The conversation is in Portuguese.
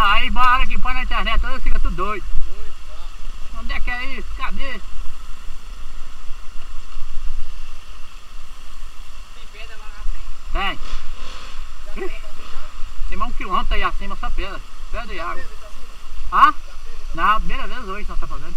Não, aí bora que põe na internet, toda fica tudo doido. Onde é que é isso? Cadê? Tem pedra lá na frente? Tem. Tem mais 1 quilômetro aí acima, só pedra. Pedra e água. Ah? Não, primeira vez hoje nós estamos fazendo.